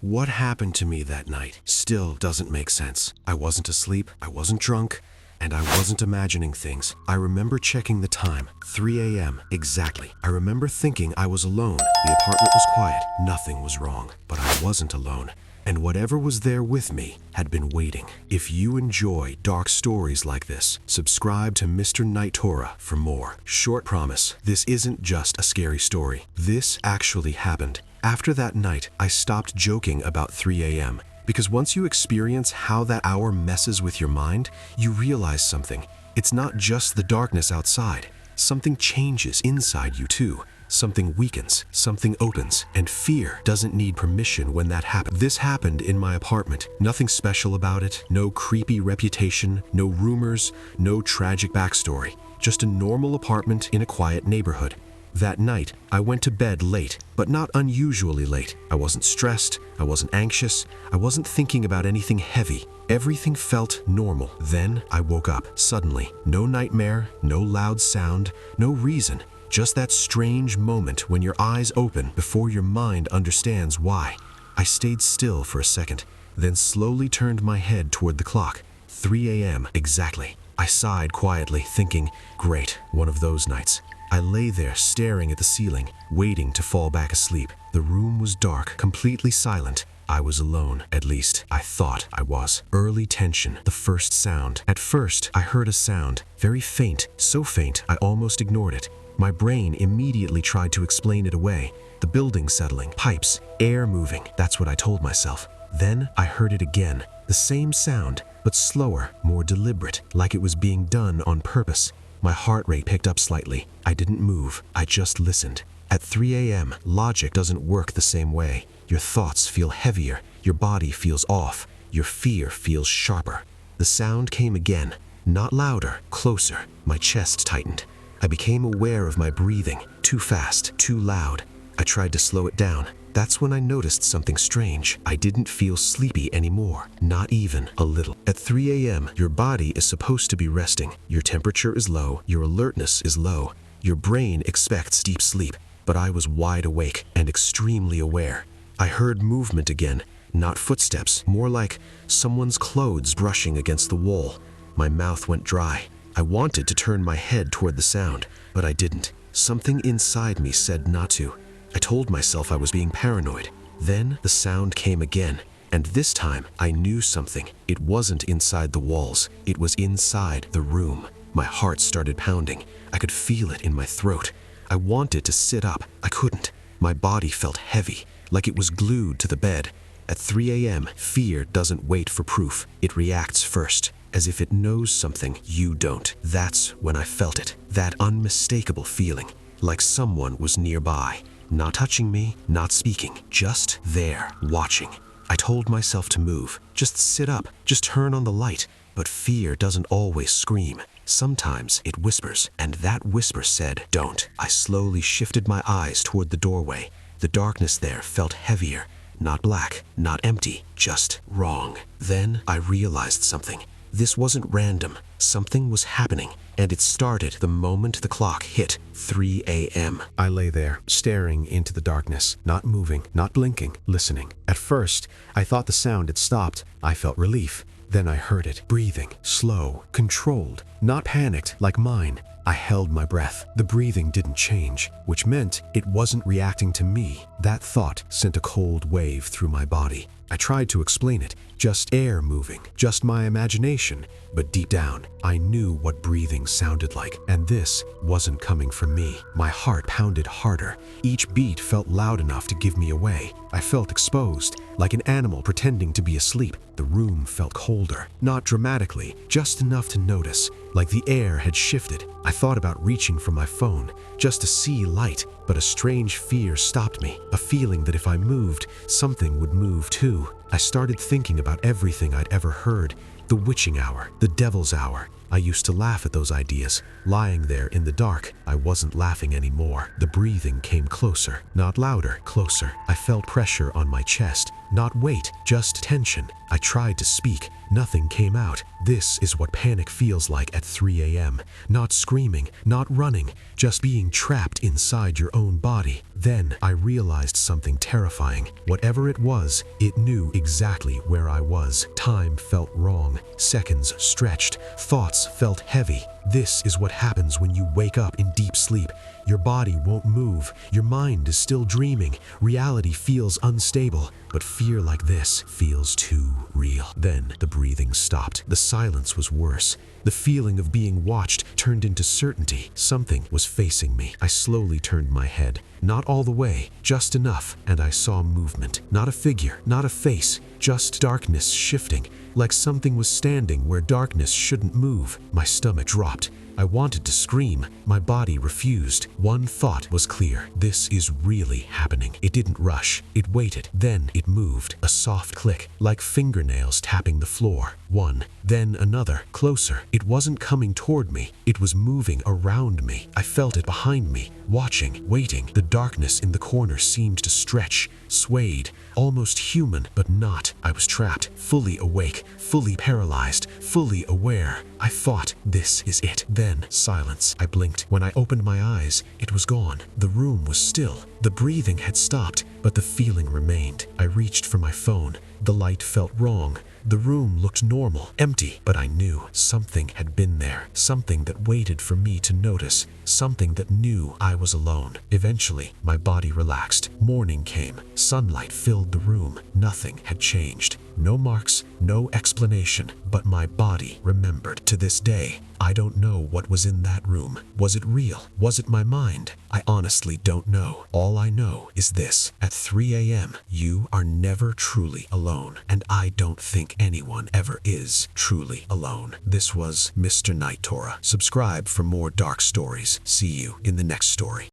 What happened to me that night still doesn't make sense. I wasn't asleep, I wasn't drunk, and I wasn't imagining things. I remember checking the time, 3 a.m. exactly. I remember thinking I was alone. The apartment was quiet, nothing was wrong, but I wasn't alone. And whatever was there with me had been waiting. If you enjoy dark stories like this, subscribe to Mr. Nighttora for more. Short promise, this isn't just a scary story. This actually happened. After that night, I stopped joking about 3 a.m. because once you experience how that hour messes with your mind, you realize something. It's not just the darkness outside. Something changes inside you too. Something weakens, something opens, and fear doesn't need permission when that happens. This happened in my apartment. Nothing special about it, no creepy reputation, no rumors, no tragic backstory. Just a normal apartment in a quiet neighborhood. That night, I went to bed late, but not unusually late. I wasn't stressed, I wasn't anxious, I wasn't thinking about anything heavy. Everything felt normal. Then I woke up, suddenly. No nightmare, no loud sound, no reason. Just that strange moment when your eyes open before your mind understands why. I stayed still for a second, then slowly turned my head toward the clock. 3 a.m. exactly. I sighed quietly, thinking, great, one of those nights. I lay there staring at the ceiling, waiting to fall back asleep. The room was dark, completely silent. I was alone, at least I thought I was. Early tension, the first sound. At first, I heard a sound, very faint, so faint I almost ignored it. My brain immediately tried to explain it away. The building settling, pipes, air moving, that's what I told myself. Then I heard it again, the same sound, but slower, more deliberate, like it was being done on purpose. My heart rate picked up slightly. I didn't move, I just listened. At 3 a.m., logic doesn't work the same way. Your thoughts feel heavier, your body feels off, your fear feels sharper. The sound came again, not louder, closer. My chest tightened. I became aware of my breathing, too fast, too loud. I tried to slow it down. That's when I noticed something strange. I didn't feel sleepy anymore, not even a little. At 3 a.m., your body is supposed to be resting. Your temperature is low, your alertness is low. Your brain expects deep sleep, but I was wide awake and extremely aware. I heard movement again, not footsteps, more like someone's clothes brushing against the wall. My mouth went dry. I wanted to turn my head toward the sound, but I didn't. Something inside me said not to. I told myself I was being paranoid. Then the sound came again, and this time I knew something. It wasn't inside the walls, it was inside the room. My heart started pounding. I could feel it in my throat. I wanted to sit up. I couldn't. My body felt heavy, like it was glued to the bed. At 3 a.m., fear doesn't wait for proof. It reacts first, as if it knows something you don't. That's when I felt it, that unmistakable feeling, like someone was nearby. Not touching me, not speaking, just there, watching. I told myself to move, just sit up, just turn on the light. But fear doesn't always scream. Sometimes it whispers, and that whisper said, don't. I slowly shifted my eyes toward the doorway. The darkness there felt heavier, not black, not empty, just wrong. Then I realized something. This wasn't random. Something was happening, and it started the moment the clock hit 3 a.m. I lay there, staring into the darkness, not moving, not blinking, listening. At first, I thought the sound had stopped. I felt relief. Then I heard it, breathing, slow, controlled, not panicked like mine. I held my breath. The breathing didn't change, which meant it wasn't reacting to me. That thought sent a cold wave through my body. I tried to explain it, just air moving, just my imagination. But deep down, I knew what breathing sounded like, and this wasn't coming from me. My heart pounded harder. Each beat felt loud enough to give me away. I felt exposed, like an animal pretending to be asleep. The room felt colder, not dramatically, just enough to notice, like the air had shifted. I thought about reaching for my phone, just to see light, but a strange fear stopped me, a feeling that if I moved, something would move too. I started thinking about everything I'd ever heard. The witching hour, the devil's hour. I used to laugh at those ideas. Lying there in the dark, I wasn't laughing anymore. The breathing came closer, not louder, closer. I felt pressure on my chest, not weight, just tension. I tried to speak. Nothing came out. This is what panic feels like at 3 a.m. Not screaming, not running, just being trapped inside your own body. Then I realized something terrifying. Whatever it was, it knew exactly where I was. Time felt wrong. Seconds stretched. Thoughts felt heavy. This is what happens when you wake up in deep sleep. Your body won't move. Your mind is still dreaming. Reality feels unstable, but fear like this feels too real. Then the breathing stopped. The silence was worse. The feeling of being watched turned into certainty. Something was facing me. I slowly turned my head. Not all the way, just enough, and I saw movement. Not a figure, not a face, just darkness shifting, like something was standing where darkness shouldn't move. My stomach dropped. I wanted to scream. My body refused. One thought was clear. This is really happening. It didn't rush. It waited. Then it moved. A soft click, like fingernails tapping the floor. One, then another, closer. It wasn't coming toward me. It was moving around me. I felt it behind me, watching, waiting. The darkness in the corner seemed to stretch, swayed, almost human, but not. I was trapped, fully awake, fully paralyzed, fully aware. I thought, this is it. Then silence. I blinked. When I opened my eyes, it was gone. The room was still. The breathing had stopped, but the feeling remained. I reached for my phone. The light felt wrong. The room looked normal, empty, but I knew something had been there, something that waited for me to notice, something that knew I was alone. Eventually, my body relaxed. Morning came. Sunlight filled the room. Nothing had changed. No marks, no explanation, but my body remembered. To this day, I don't know what was in that room. Was it real? Was it my mind? I honestly don't know. All I know is this. At 3 a.m., you are never truly alone, and I don't think anyone ever is truly alone. This was Mr. Nighttora. Subscribe for more dark stories. See you in the next story.